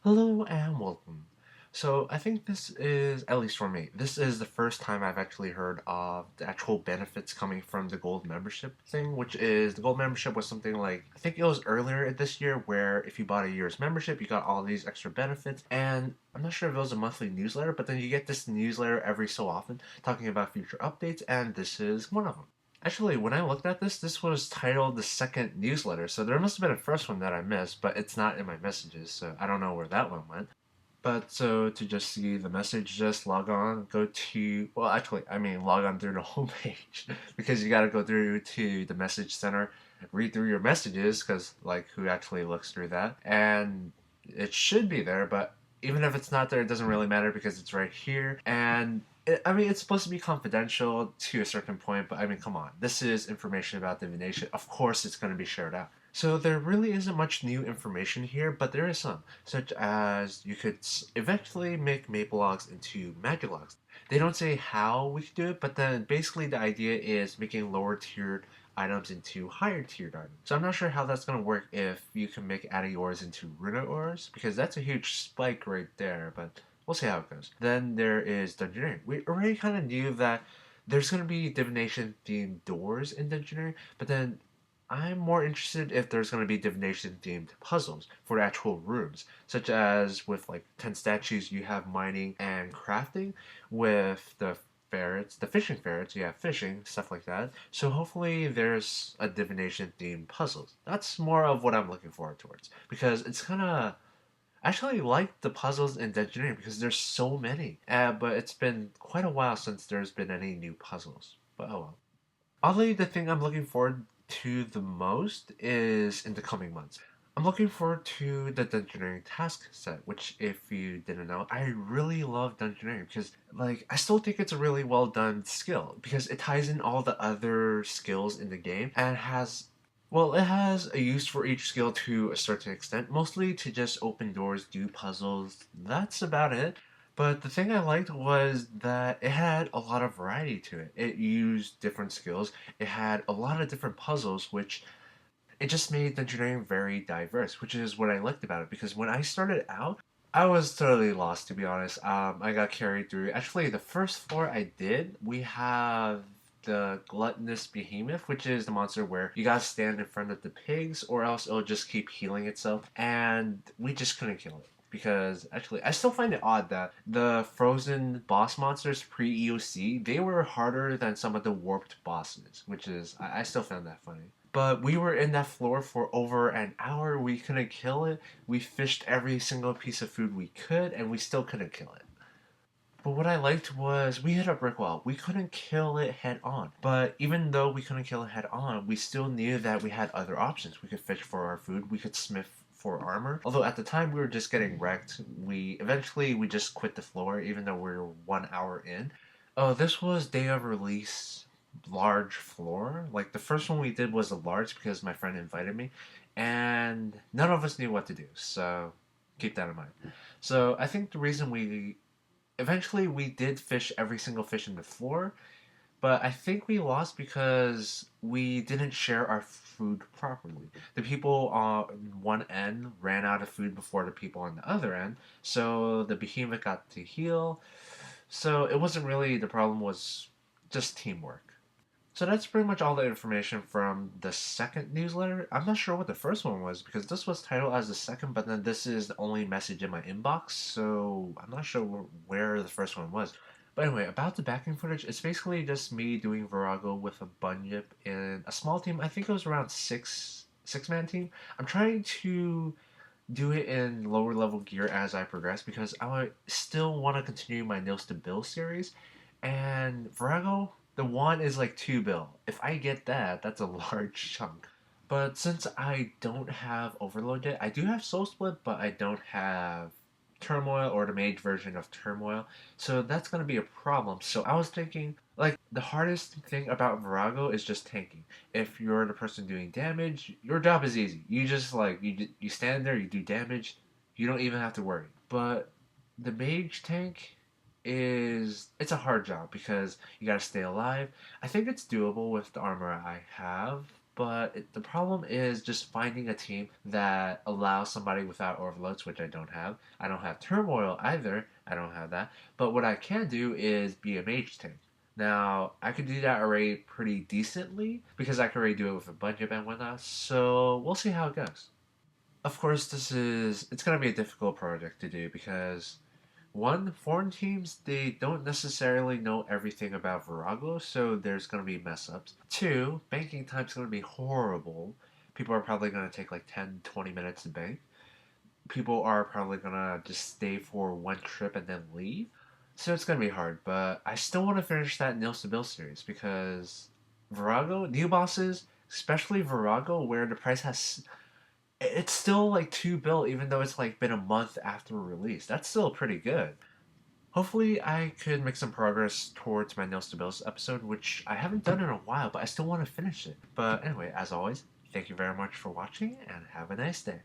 Hello and welcome. So I think this is, at least for me, this is the first time I've actually heard of the actual benefits coming from the gold membership thing, which is the gold membership was something like, I think it was earlier this year where if you bought a year's membership, you got all these extra benefits. And I'm not sure if it was a monthly newsletter, but then you get this newsletter every so often talking about future updates, and this is one of them. Actually, when I looked at this was titled the second newsletter, so there must have been a first one that I missed, but it's not in my messages, so I don't know where that one went. But so to just see the message, just log on, go to, well, actually, I mean, log on through the homepage because you got to go through to the message center, read through your messages because, like, who actually looks through that? And it should be there, but even if it's not there, it doesn't really matter because it's right here. And I mean, it's supposed to be confidential to a certain point, but I mean, come on. This is information about divination. Of course, it's going to be shared out. So there really isn't much new information here, but there is some, such as you could eventually make maple logs into magic logs. They don't say how we could do it, but then basically the idea is making lower tiered items into higher tiered items. So I'm not sure how that's going to work if you can make addy ores into runa ores, because that's a huge spike right there, but we'll see how it goes. Then there is dungeoneering. We already kind of knew that there's going to be divination themed doors in dungeoneering, but then I'm more interested if there's going to be divination themed puzzles for the actual rooms, such as with like 10 statues, you have mining and crafting. With the ferrets, the fishing ferrets, you have fishing, stuff like that. So hopefully there's a divination themed puzzles. That's more of what I'm looking forward towards because it's kind of actually like the puzzles in Dungeoneering because there's so many. But it's been quite a while since there's been any new puzzles. But oh well. Oddly, the thing I'm looking forward to the most is in the coming months. I'm looking forward to the Dungeoneering task set, which, if you didn't know, I really love Dungeoneering because, like, I still think it's a really well done skill because it ties in all the other skills in the game and has well, it has a use for each skill to a certain extent, mostly to just open doors, do puzzles. That's about it. But the thing I liked was that it had a lot of variety to it. It used different skills. It had a lot of different puzzles, which it just made the engineering very diverse, which is what I liked about it. Because when I started out, I was totally lost, to be honest. I got carried through. Actually, the first floor I did, we have the gluttonous behemoth, which is the monster where you gotta stand in front of the pigs, or else it'll just keep healing itself. And we just couldn't kill it because actually I still find it odd that the frozen boss monsters pre EOC they were harder than some of the warped bosses, which is I still found that funny. But we were in that floor for over an hour. We couldn't kill it. We fished every single piece of food we could, and we still couldn't kill it. But what I liked was we hit a brick wall. We couldn't kill it head on. But even though we couldn't kill it head on, we still knew that we had other options. We could fish for our food. We could smith for armor. Although at the time we were just getting wrecked. We just quit the floor even though we were 1 hour in. Oh, this was day of release large floor. Like the first one we did was a large because my friend invited me and none of us knew what to do. So keep that in mind. So I think the reason we eventually we did fish every single fish in the floor, but I think we lost because we didn't share our food properly. The people on one end ran out of food before the people on the other end, so the behemoth got to heal. So it wasn't really the problem was just teamwork. So that's pretty much all the information from the second newsletter. I'm not sure what the first one was because this was titled as the second, but then this is the only message in my inbox, so I'm not sure where the first one was. But anyway, about the backing footage, it's basically just me doing Vorago with a Bunyip in a small team. I think it was around six man team. I'm trying to do it in lower level gear as I progress because I still want to continue my Nills to Bill series. And Vorago, the one is like 2 bill. If I get that, that's a large chunk. But since I don't have Overload yet, I do have Soul Split, but I don't have Turmoil or the mage version of Turmoil. So that's going to be a problem. So I was thinking, like, the hardest thing about Virago is just tanking. If you're the person doing damage, your job is easy. You just, like, you stand there, you do damage, you don't even have to worry. But the mage tank it's a hard job because you gotta stay alive. I think it's doable with the armor I have, But the problem is just finding a team that allows somebody without overloads, which I don't have. I don't have turmoil either. I don't have that. But what I can do is be a mage tank. Now, I could do that already pretty decently because I can already do it with a Bunyip and whatnot. So we'll see how it goes. Of course, it's gonna be a difficult project to do because one, foreign teams, they don't necessarily know everything about Vorago, so there's going to be mess ups. Two, banking time's going to be horrible. People are probably going to take like 10, 20 minutes to bank. People are probably going to just stay for one trip and then leave. So it's going to be hard, but I still want to finish that Nills to Bill series because Vorago, new bosses, especially Vorago, where the price has. It's still like 2 bill, even though it's like been a month after release. That's still pretty good. Hopefully, I could make some progress towards my Nils to Bills episode, which I haven't done in a while, but I still want to finish it. But anyway, as always, thank you very much for watching and have a nice day.